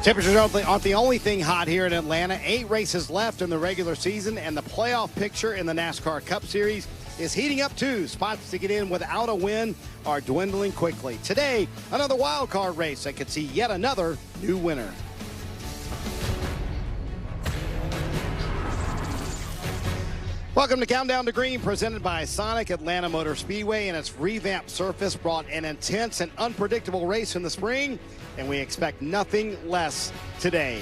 Temperatures aren't the only thing hot here in Atlanta. 8 races left in the regular season, and the playoff picture in the NASCAR Cup Series is heating up too. Spots to get in without a win are dwindling quickly. Today, another wild card race that could see yet another new winner. Welcome to Countdown to Green, presented by Sonic Atlanta Motor Speedway, and its revamped surface brought an intense and unpredictable race in the spring, and we expect nothing less today.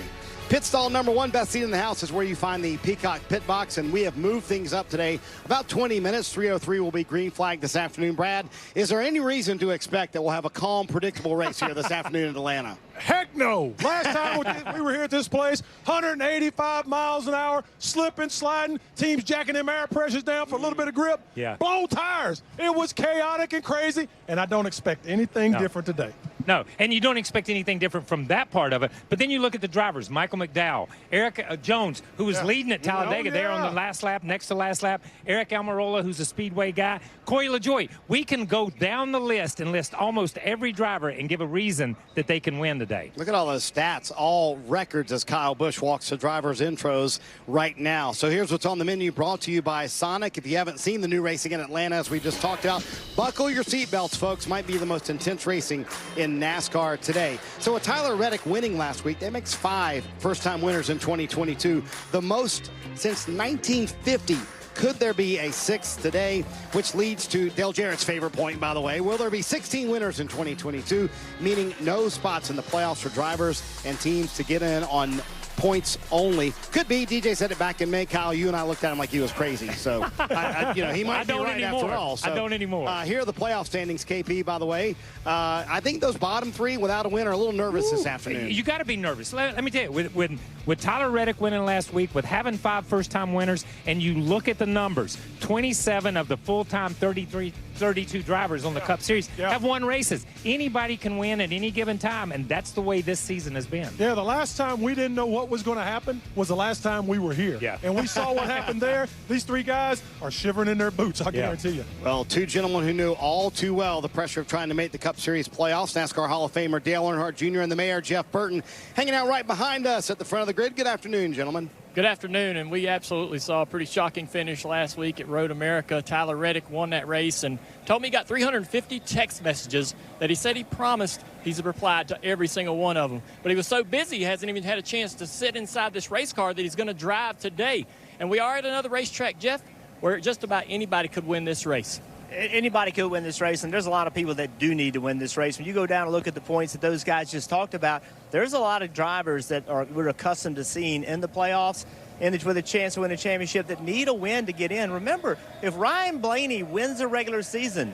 Pit stall number 1, best seat in the house, is where you find the Peacock Pit Box, and we have moved things up today about 20 minutes. 3:03 will be green flag this afternoon. Brad, is there any reason to expect that we'll have a calm, predictable race here this afternoon in Atlanta? Heck no. Last time we were here at this place, 185 miles an hour, slipping, sliding, teams jacking them air pressures down for a little bit of grip. Yeah. Blown tires. It was chaotic and crazy, and I don't expect anything different today. No, and you don't expect anything different from that part of it. But then you look at the drivers, Michael McDowell, Eric Jones, who was leading at Talladega there on the last lap, next to last lap, Eric Almirola, who's a Speedway guy, Corey LaJoie. We can go down the list and list almost every driver and give a reason that they can win today. Look at all those stats, all records, as Kyle Busch walks to drivers' intros right now. So here's what's on the menu, brought to you by Sonic. If you haven't seen the new racing in Atlanta, as we just talked about, buckle your seatbelts, folks. Might be the most intense racing in NASCAR today. So with Tyler Reddick winning last week, that makes 5 first-time winners in 2022, the most since 1950. Could there be a 6th today, which leads to Dale Jarrett's favorite point, by the way. Will there be 16 winners in 2022, meaning no spots in the playoffs for drivers and teams to get in on points only? Could be. DJ said it back in May. Kyle, you and I looked at him like he was crazy. So, he might be right after all. So, I don't anymore. Here are the playoff standings, KP, by the way. I think those bottom 3 without a win are a little nervous this afternoon. You got to be nervous. Let me tell you, with Tyler Reddick winning last week, with having 5 first-time winners, and you look at the numbers, 27 of the full-time 32 drivers on the Cup Series have won races. Anybody can win at any given time, and that's the way this season has been. Yeah, the last time we didn't know what was going to happen was the last time we were here. Yeah. And we saw what happened there. These 3 guys are shivering in their boots, I guarantee you. Well, 2 gentlemen who knew all too well the pressure of trying to make the Cup Series playoffs. NASCAR Hall of Famer Dale Earnhardt Jr. and the mayor, Jeff Burton, hanging out right behind us at the front of the grid. Good afternoon, gentlemen. Good afternoon, and we absolutely saw a pretty shocking finish last week at Road America. Tyler Reddick won that race and told me he got 350 text messages that he said he promised he's replied to every single one of them. But he was so busy he hasn't even had a chance to sit inside this race car that he's going to drive today. And we are at another racetrack, Jeff, where just about anybody could win this race. Anybody could win this race, and there's a lot of people that do need to win this race. When you go down and look at the points that those guys just talked about, there's a lot of drivers that we're accustomed to seeing in the playoffs and with a chance to win a championship that need a win to get in. Remember, if Ryan Blaney wins the regular season,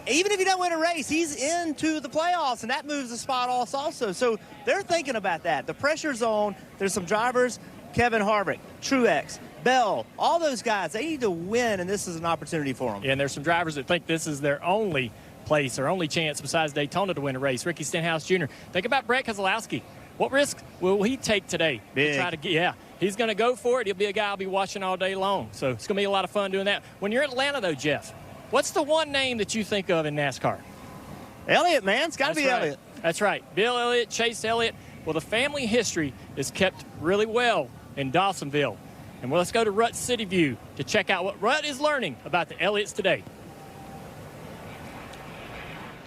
even if he doesn't win a race, he's into the playoffs, and that moves the spot off also. So they're thinking about that. The pressure's on. There's some drivers, Kevin Harvick, Truex, Bell, all those guys, they need to win, and this is an opportunity for them. Yeah, and there's some drivers that think this is their only place, their only chance besides Daytona to win a race. Ricky Stenhouse Jr. Think about Brett Keselowski. What risk will he take today? Big. To try to get, he's going to go for it. He'll be a guy I'll be watching all day long. So it's going to be a lot of fun doing that. When you're in Atlanta, though, Jeff, what's the one name that you think of in NASCAR? Elliott, man. It's got to be Elliott. That's right. Bill Elliott, Chase Elliott. Well, the family history is kept really well in Dawsonville. And let's go to Rut City View to check out what Rut is learning about the Elliots today.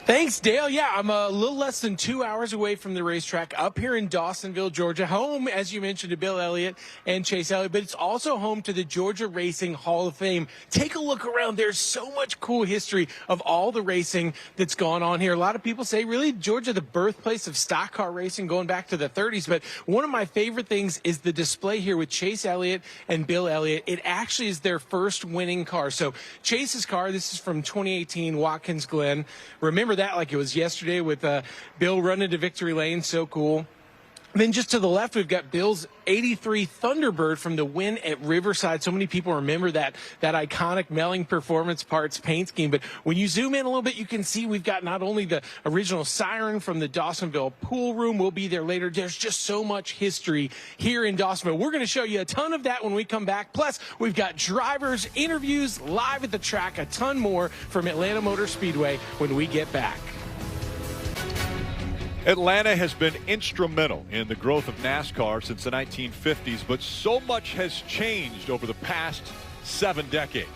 Thanks, Dale. Yeah, I'm a little less than 2 hours away from the racetrack up here in Dawsonville, Georgia. Home, as you mentioned, to Bill Elliott and Chase Elliott, but it's also home to the Georgia Racing Hall of Fame. Take a look around. There's so much cool history of all the racing that's gone on here. A lot of people say, really, Georgia, the birthplace of stock car racing going back to the 30s. But one of my favorite things is the display here with Chase Elliott and Bill Elliott. It actually is their first winning car. So Chase's car, this is from 2018 Watkins Glen. Remember that like it was yesterday with Bill running to victory lane. So cool. Then just to the left, we've got Bill's 83 Thunderbird from the win at Riverside. So many people remember that iconic Melling Performance Parts paint scheme. But when you zoom in a little bit, you can see we've got not only the original siren from the Dawsonville pool room. We'll be there later. There's just so much history here in Dawsonville. We're going to show you a ton of that when we come back. Plus, we've got drivers, interviews, live at the track, a ton more from Atlanta Motor Speedway when we get back. Atlanta has been instrumental in the growth of NASCAR since the 1950s, but so much has changed over the past 7 decades.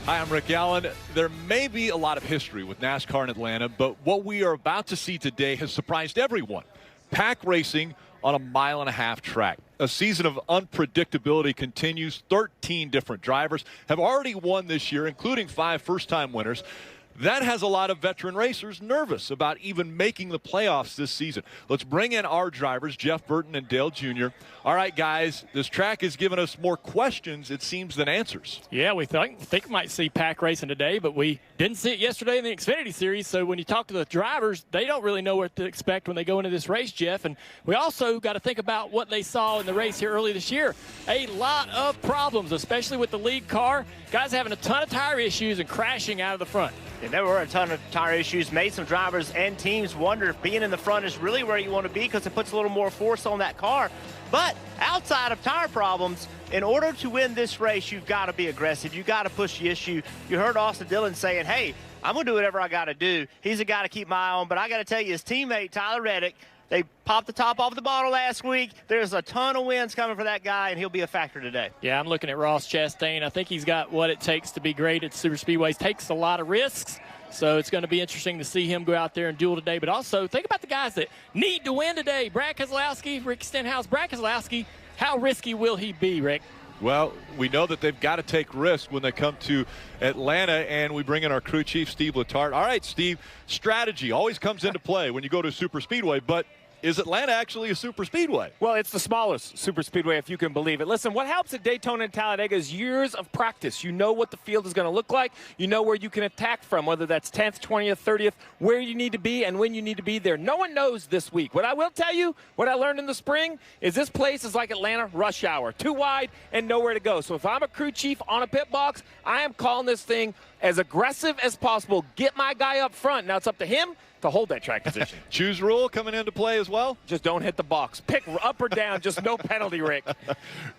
Hi, I'm Rick Allen. There may be a lot of history with NASCAR in Atlanta, but what we are about to see today has surprised everyone. Pack racing on a 1.5-mile track. A season of unpredictability continues. 13 different drivers have already won this year, including 5 first-time winners. That has a lot of veteran racers nervous about even making the playoffs this season. Let's bring in our drivers, Jeff Burton and Dale Jr. All right, guys, this track has given us more questions, it seems, than answers. Yeah, we think we might see pack racing today, but we didn't see it yesterday in the Xfinity Series. So when you talk to the drivers, they don't really know what to expect when they go into this race, Jeff. And we also got to think about what they saw in the race here early this year. A lot of problems, especially with the lead car. Guys having a ton of tire issues and crashing out of the front. And there were a ton of tire issues, made some drivers and teams wonder if being in the front is really where you want to be because it puts a little more force on that car. But outside of tire problems, in order to win this race, you've got to be aggressive. You've got to push the issue. You heard Austin Dillon saying, hey, I'm going to do whatever I got to do. He's a guy to keep my eye on. But I got to tell you, his teammate, Tyler Reddick, they popped the top off the bottle last week. There's a ton of wins coming for that guy, and he'll be a factor today. Yeah, I'm looking at Ross Chastain. I think he's got what it takes to be great at super speedways. Takes a lot of risks. So it's going to be interesting to see him go out there and duel today. But also, think about the guys that need to win today. Brad Keselowski, Rick Stenhouse. Brad Keselowski, how risky will he be, Rick? Well, we know that they've got to take risks when they come to Atlanta, and we bring in our crew chief, Steve Letarte. All right, Steve, strategy always comes into play when you go to a super speedway, but is Atlanta actually a super speedway? Well, it's the smallest super speedway, if you can believe it. Listen, what helps at Daytona and Talladega is years of practice. You know what the field is going to look like. You know where you can attack from, whether that's 10th, 20th, 30th, where you need to be and when you need to be there. No one knows this week. What I will tell you, what I learned in the spring, is this place is like Atlanta rush hour. Too wide and nowhere to go. So if I'm a crew chief on a pit box, I am calling this thing as aggressive as possible. Get my guy up front. Now it's up to him to hold that track position. Choose rule coming into play as well? Just don't hit the box. Pick up or down, just no penalty, Rick.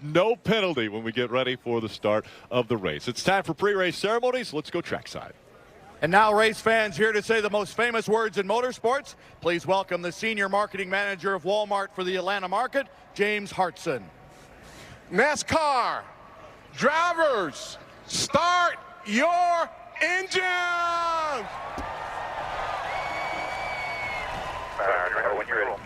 No penalty when we get ready for the start of the race. It's time for pre-race ceremonies. Let's go trackside. And now, race fans, here to say the most famous words in motorsports, please welcome the Senior Marketing Manager of Walmart for the Atlanta market, James Hartson. NASCAR, drivers, start your engines! When you're ready.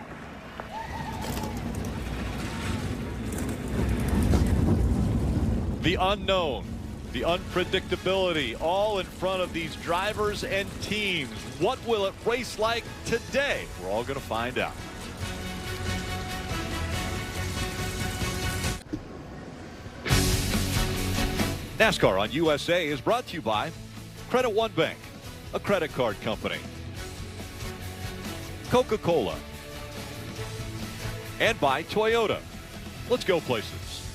The unknown, the unpredictability, all in front of these drivers and teams. What will it race like today? We're all going to find out. NASCAR on USA is brought to you by Credit One Bank, a credit card company. Coca-Cola, and by Toyota. Let's go places.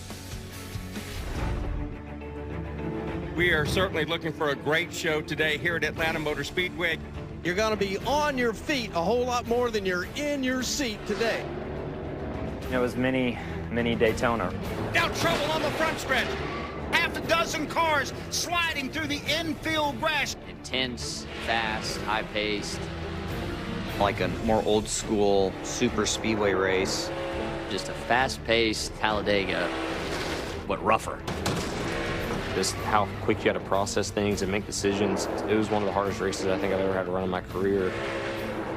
We are certainly looking for a great show today here at Atlanta Motor Speedway. You're going to be on your feet a whole lot more than you're in your seat today. It was mini Daytona. Now trouble on the front stretch. Half a dozen cars sliding through the infield grass. Intense, fast, high-paced. Like a more old school super speedway race. Just a fast-paced Talladega, but rougher. Just how quick you had to process things and make decisions. It was one of the hardest races I think I've ever had to run in my career.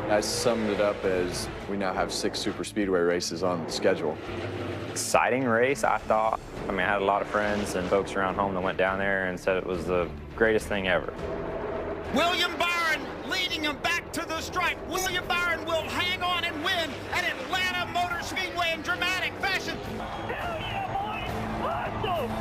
I summed it up as we now have 6 super speedway races on the schedule. Exciting race, I thought. I mean, I had a lot of friends and folks around home that went down there and said it was the greatest thing ever. William Byron leading him back to the stripe. William Byron will hang on and win at Atlanta Motor Speedway in dramatic fashion. Hell yeah, boys! Awesome!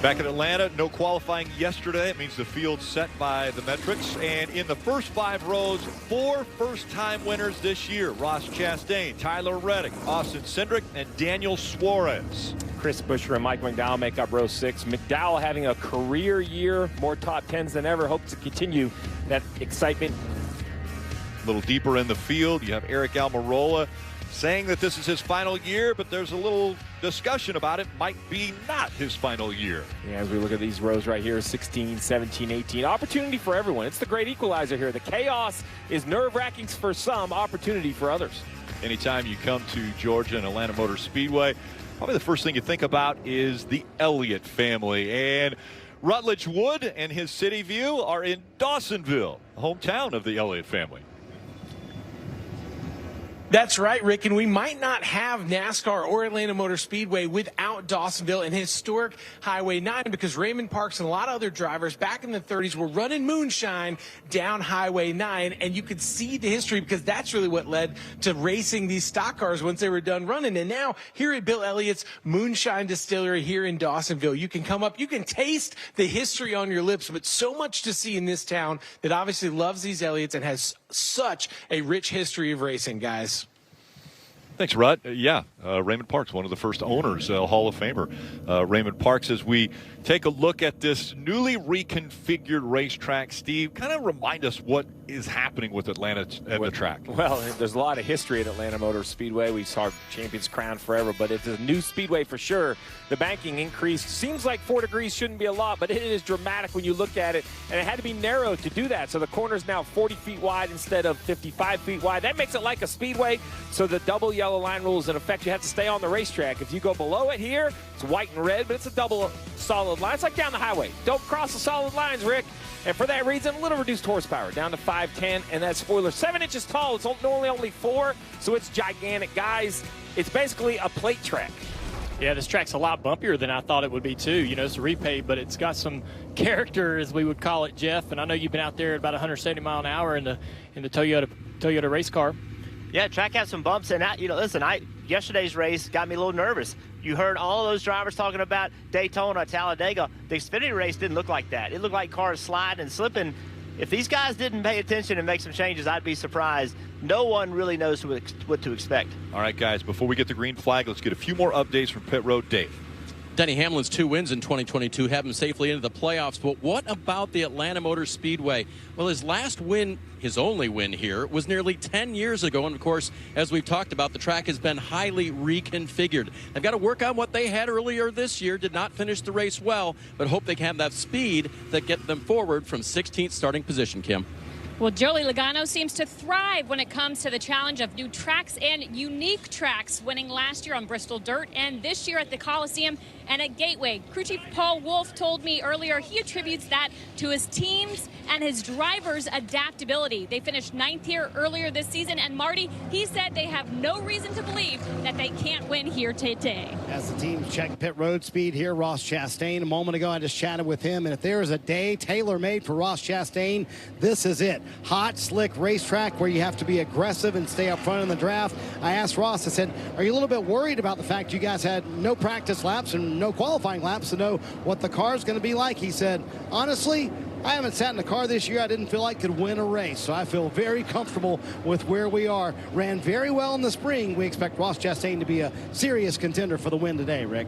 Back in Atlanta, no qualifying yesterday. It means the field set by the metrics. And in the first 5 rows, 4 first-time winners this year. Ross Chastain, Tyler Reddick, Austin Cindric, and Daniel Suarez. Chris Buescher and Mike McDowell make up row 6. McDowell having a career year, more top 10s than ever. Hopes to continue that excitement. A little deeper in the field, you have Eric Almirola saying that this is his final year, but there's a little discussion about it might be not his final year. Yeah, as we look at these rows right here, 16, 17, 18, opportunity for everyone. It's the great equalizer here. The chaos is nerve-wracking for some, opportunity for others. Anytime you come to Georgia and Atlanta Motor Speedway, probably the first thing you think about is the Elliott family. And Rutledge Wood and his city view are in Dawsonville, hometown of the Elliott family. That's right, Rick, and we might not have NASCAR or Atlanta Motor Speedway without Dawsonville and historic Highway 9, because Raymond Parks and a lot of other drivers back in the 30s were running moonshine down Highway 9, and you could see the history, because that's really what led to racing these stock cars once they were done running. And now here at Bill Elliott's Moonshine Distillery here in Dawsonville, you can come up, you can taste the history on your lips, but so much to see in this town that obviously loves these Elliots and has such a rich history of racing, guys. Thanks, Rut. Raymond Parks, one of the first owners, Hall of Famer. Raymond Parks, as we take a look at this newly reconfigured racetrack, Steve, kind of remind us what is happening with Atlanta and the track. Well, there's a lot of history at Atlanta Motor Speedway. We saw champions crowned forever, but it's a new speedway for sure. The banking increase seems like 4 degrees shouldn't be a lot, but it is dramatic when you look at it, and it had to be narrowed to do that. So the corner's now 40 feet wide instead of 55 feet wide. That makes it like a speedway, so the double yellow line rule is in effect. You have to stay on the racetrack. If you go below it here, it's white and red, but it's a double solid line. It's like down the highway. Don't cross the solid lines, Rick. And for that reason, a little reduced horsepower, down to 510, and that spoiler 7 inches tall. It's normally only 4, so it's gigantic. Guys, it's basically a plate track. Yeah, this track's a lot bumpier than I thought it would be, too. You know, it's a repave, but it's got some character, as we would call it, Jeff. And I know you've been out there at about 170 mile an hour in the Toyota race car. Yeah, track has some bumps, and listen, yesterday's race got me a little nervous. You heard all of those drivers talking about Daytona, Talladega. The Xfinity race didn't look like that. It looked like cars sliding and slipping. If these guys didn't pay attention and make some changes, I'd be surprised. No one really knows what to expect. All right, guys, before we get the green flag, let's get a few more updates from Pit Road. Dave. Denny Hamlin's 2 wins in 2022 have him safely into the playoffs. But what about the Atlanta Motor Speedway? Well, his last win, his only win here, was nearly 10 years ago. And, of course, as we've talked about, the track has been highly reconfigured. They've got to work on what they had earlier this year. Did not finish the race well, but hope they can have that speed that get them forward from 16th starting position, Kim. Well, Joey Logano seems to thrive when it comes to the challenge of new tracks and unique tracks, winning last year on Bristol Dirt and this year at the Coliseum and at Gateway. Crew Chief Paul Wolf told me earlier he attributes that to his team's and his drivers' adaptability. They finished 9th here earlier this season, and Marty, he said they have no reason to believe that they can't win here today. As the teams check pit road speed here, Ross Chastain, a moment ago I just chatted with him, and if there is a day tailor-made for Ross Chastain, this is it. Hot, slick racetrack where you have to be aggressive and stay up front in the draft. I asked Ross, I said, are you a little bit worried about the fact you guys had no practice laps and no qualifying laps to know what the car is going to be like? He said, honestly, I haven't sat in a car this year I didn't feel like could win a race, so I feel very comfortable with where we are. Ran very well in the spring. We expect Ross Chastain to be a serious contender for the win today, Rick.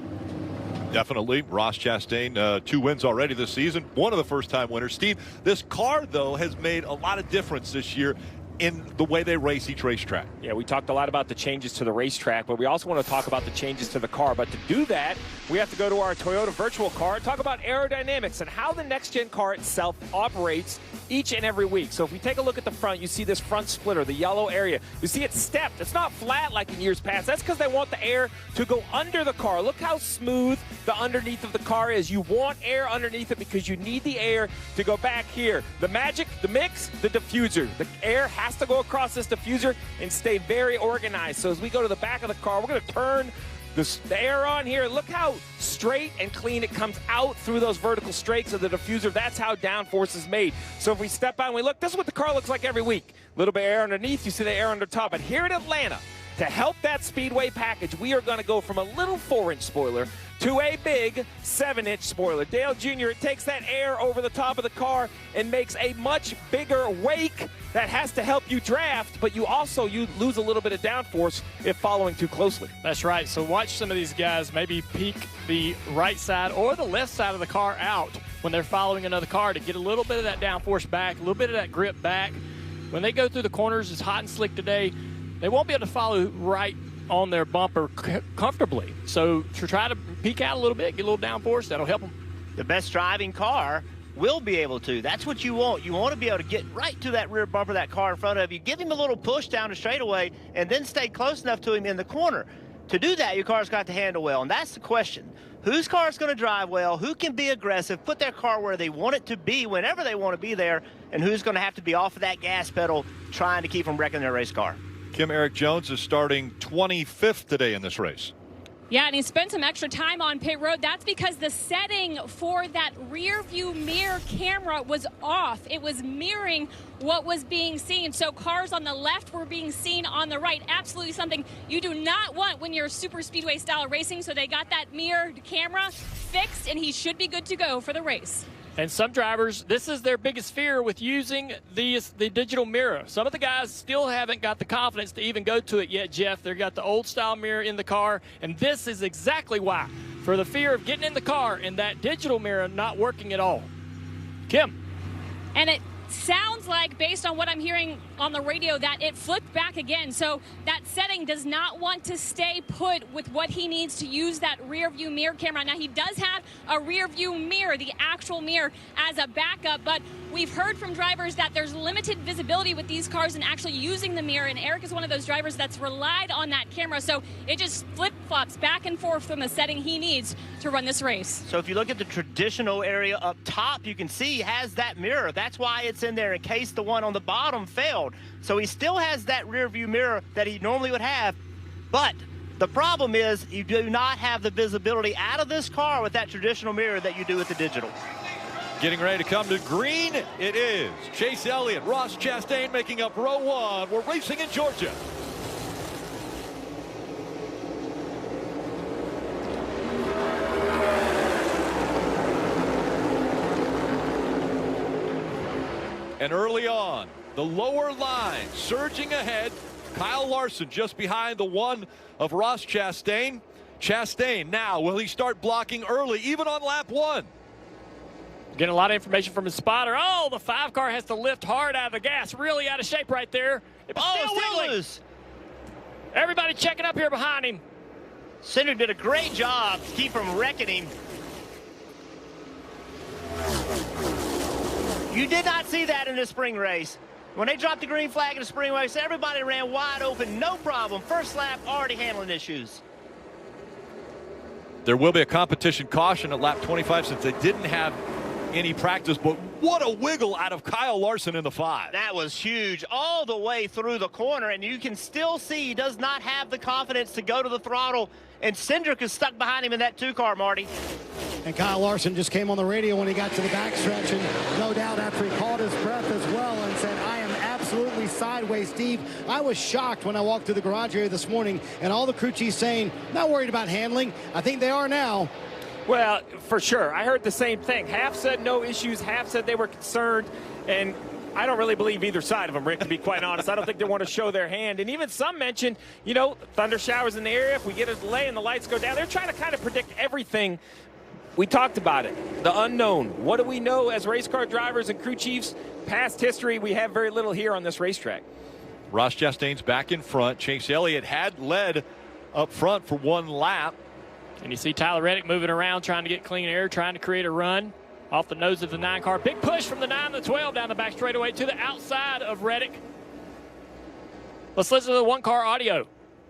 Definitely. Ross Chastain, 2 wins already this season, one of the first-time winners. Steve, this car, though, has made a lot of difference this year in the way they race each racetrack. Yeah, we talked a lot about the changes to the racetrack, but we also want to talk about the changes to the car. But to do that, we have to go to our Toyota virtual car and talk about aerodynamics and how the next-gen car itself operates each and every week. So if we take a look at the front, you see this front splitter, the yellow area. You see it's stepped. It's not flat like in years past. That's because they want the air to go under the car. Look how smooth the underneath of the car is. You want air underneath it because you need the air to go back here. The magic, the mix, the diffuser. The air has to go across this diffuser and stay very organized. So as we go to the back of the car, we're going to turn the air on here. Look how straight and clean it comes out through those vertical strakes of the diffuser. That's how downforce is made. So if we step on, we look, this is what the car looks like every week. A little bit of air underneath, you see the air under top. But here in Atlanta, to help that speedway package, we are going to go from a little 4-inch spoiler to a big 7-inch spoiler. Dale Jr., it takes that air over the top of the car and makes a much bigger wake that has to help you draft, but you lose a little bit of downforce if following too closely. That's right. So watch some of these guys maybe peek the right side or the left side of the car out when they're following another car to get a little bit of that downforce back, a little bit of that grip back. When they go through the corners, it's hot and slick today. they won't be able to follow right on their bumper comfortably. So to try to peek out a little bit, get a little downforce, that'll help them. The best driving car will be able to. That's what you want. You want to be able to get right to that rear bumper of that car in front of you, give him a little push down the straightaway, and then stay close enough to him in the corner. To do that, your car's got to handle well, and that's the question. Whose car is going to drive well? Who can be aggressive, put their car where they want it to be whenever they want to be there, and who's going to have to be off of that gas pedal trying to keep from wrecking their race car? Kim, Eric Jones is starting 25th today in this race. Yeah, and he spent some extra time on pit road. That's because the setting for that rear view mirror camera was off. It was mirroring what was being seen. So cars on the left were being seen on the right. Absolutely something you do not want when you're super speedway style racing. So they got that mirrored camera fixed, and he should be good to go for the race. And some drivers, this is their biggest fear with using the digital mirror. Some of the guys still haven't got the confidence to even go to it yet, Jeff. They've got the old style mirror in the car, and this is exactly why. For the fear of getting in the car and that digital mirror not working at all. Kim. And it sounds like, based on what I'm hearing on the radio, that it flipped back again. So that setting does not want to stay put with what he needs to use that rear view mirror camera. Now, he does have a rear view mirror, the actual mirror, as a backup, but we've heard from drivers that there's limited visibility with these cars and actually using the mirror, and Eric is one of those drivers that's relied on that camera, so it just flip-flops back and forth from the setting he needs to run this race. So if you look at the traditional area up top, you can see he has that mirror. That's why it's in there in case the one on the bottom failed. So he still has that rear view mirror that he normally would have, but the problem is you do not have the visibility out of this car with that traditional mirror that you do with the digital. Getting ready to come to green, it is Chase Elliott, Ross Chastain making up row one. We're racing in Georgia. And early on, the lower line surging ahead. Kyle Larson just behind the one of Ross Chastain. Chastain now, will he start blocking early, even on lap one? Getting a lot of information from his spotter. Oh, the 5 car has to lift hard out of the gas. Really out of shape right there. It's still loose. Everybody checking up here behind him. Cindric did a great job to keep from wrecking him. You did not see that in the spring race. When they dropped the green flag in the spring race, everybody ran wide open, no problem. First lap, already handling issues. There will be a competition caution at lap 25 since they didn't have any practice, but what a wiggle out of Kyle Larson in the 5. That was huge all the way through the corner, and you can still see he does not have the confidence to go to the throttle, and Cindric is stuck behind him in that 2 car, Marty. And Kyle Larson just came on the radio when he got to the backstretch, and no doubt after he caught his breath as well and said, I am absolutely sideways, Steve. I was shocked when I walked through the garage area this morning, and all the crew chiefs saying, not worried about handling. I think they are now. Well, for sure. I heard the same thing. Half said no issues, half said they were concerned, and I don't really believe either side of them, Rick, to be quite honest. I don't think they want to show their hand. And even some mentioned, you know, thunder showers in the area. If we get a delay and the lights go down, they're trying to kind of predict everything. We talked about it, the unknown. What do we know as race car drivers and crew chiefs? Past history, we have very little here on this racetrack. Ross Chastain's back in front. Chase Elliott had led up front for 1 lap. And you see Tyler Reddick moving around, trying to get clean air, trying to create a run off the nose of the 9 car. Big push from the 9 to the 12 down the back straightaway to the outside of Reddick. Let's listen to the 1 car audio.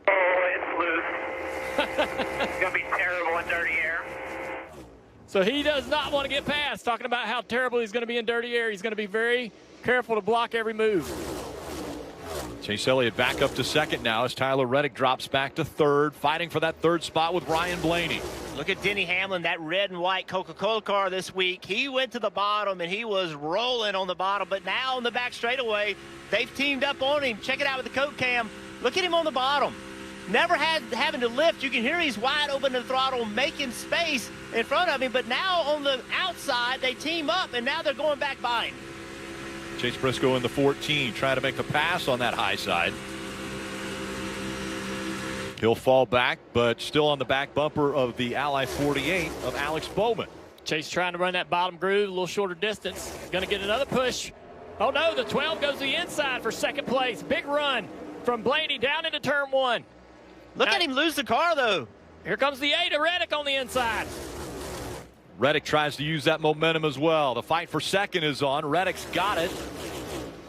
Oh, it's loose. It's going to be terrible in dirty air. So he does not want to get past, talking about how terrible he's going to be in dirty air. He's going to be very careful to block every move. Chase Elliott back up to 2nd now as Tyler Reddick drops back to 3rd, fighting for that 3rd spot with Ryan Blaney. Look at Denny Hamlin, that red and white Coca-Cola car this week. He went to the bottom, and he was rolling on the bottom. But now on the back straightaway, they've teamed up on him. Check it out with the Coke cam. Look at him on the bottom. Never having to lift. You can hear he's wide open to the throttle, making space in front of him. But now on the outside, they team up, and now they're going back by him. Chase Briscoe in the 14, trying to make the pass on that high side. He'll fall back, but still on the back bumper of the Ally 48 of Alex Bowman. Chase trying to run that bottom groove, a little shorter distance. Going to get another push. Oh, no, the 12 goes to the inside for 2nd place. Big run from Blaney down into turn 1. Look at him lose the car, though. Here comes the 8 of Reddick on the inside. Reddick tries to use that momentum as well. The fight for second is on. Reddick's got it.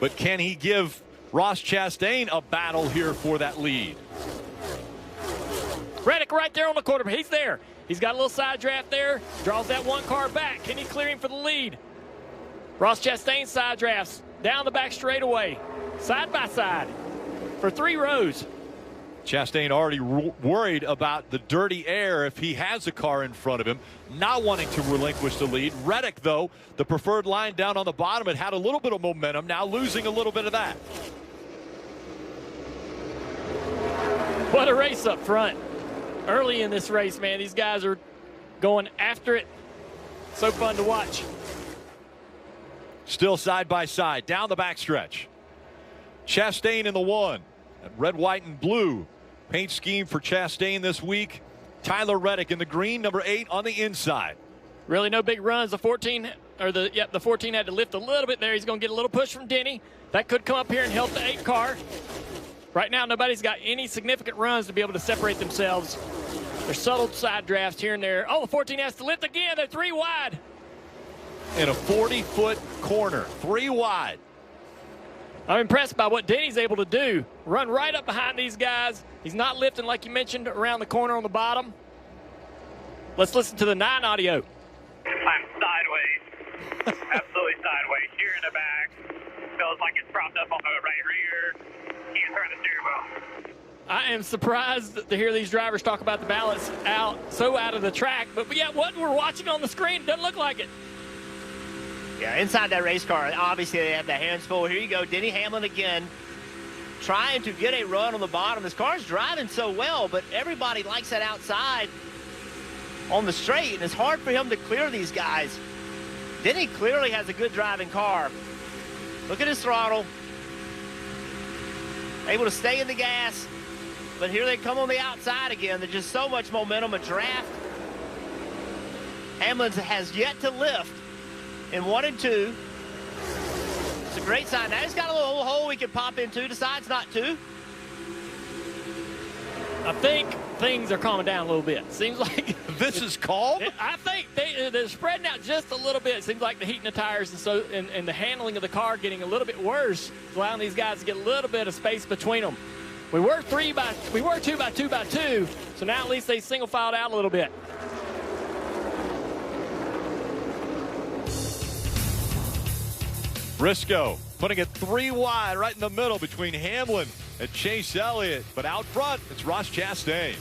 But can he give Ross Chastain a battle here for that lead? Reddick right there on the quarter. He's there. He's got a little side draft there. Draws that one car back. Can he clear him for the lead? Ross Chastain side drafts down the back straightaway. Side by side for 3 rows. Chastain already worried about the dirty air if he has a car in front of him, not wanting to relinquish the lead. Reddick, though, the preferred line down on the bottom, it had a little bit of momentum, now losing a little bit of that. What a race up front. Early in this race, man, these guys are going after it. So fun to watch. Still side by side, down the backstretch. Chastain in the 1. Red, white, and blue paint scheme for Chastain this week. Tyler Reddick in the green, number 8 on the inside. Really no big runs. The 14 had to lift a little bit there. He's going to get a little push from Denny. That could come up here and help the 8 car. Right now, nobody's got any significant runs to be able to separate themselves. There's subtle side drafts here and there. Oh, the 14 has to lift again. They're 3 wide. In a 40-foot corner, 3 wide. I'm impressed by what Denny's able to do. Run right up behind these guys. He's not lifting, like you mentioned, around the corner on the bottom. Let's listen to the 9 audio. I'm sideways. Absolutely sideways. Here in the back. Feels like it's propped up on the right rear. Can't turn the steering wheel. I am surprised to hear these drivers talk about the balance out of the track. But yeah, what we're watching on the screen doesn't look like it. Yeah, inside that race car, obviously they have the hands full. Here you go, Denny Hamlin again, trying to get a run on the bottom. His car's driving so well, but everybody likes that outside on the straight, and it's hard for him to clear these guys. Denny clearly has a good driving car. Look at his throttle. Able to stay in the gas, but here they come on the outside again. There's just so much momentum, a draft. Hamlin has yet to lift in 1 and 2. It's a great sign. Now he's got a little hole we can pop into. Decides not to. I think things are calming down a little bit. Seems like this is calm. I think they're spreading out just a little bit. It seems like the heat in the tires and the handling of the car getting a little bit worse, allowing these guys to get a little bit of space between them. We were 2 by 2 by 2, so now at least they single filed out a little bit. Briscoe putting it 3 wide right in the middle between Hamlin and Chase Elliott. But out front, it's Ross Chastain.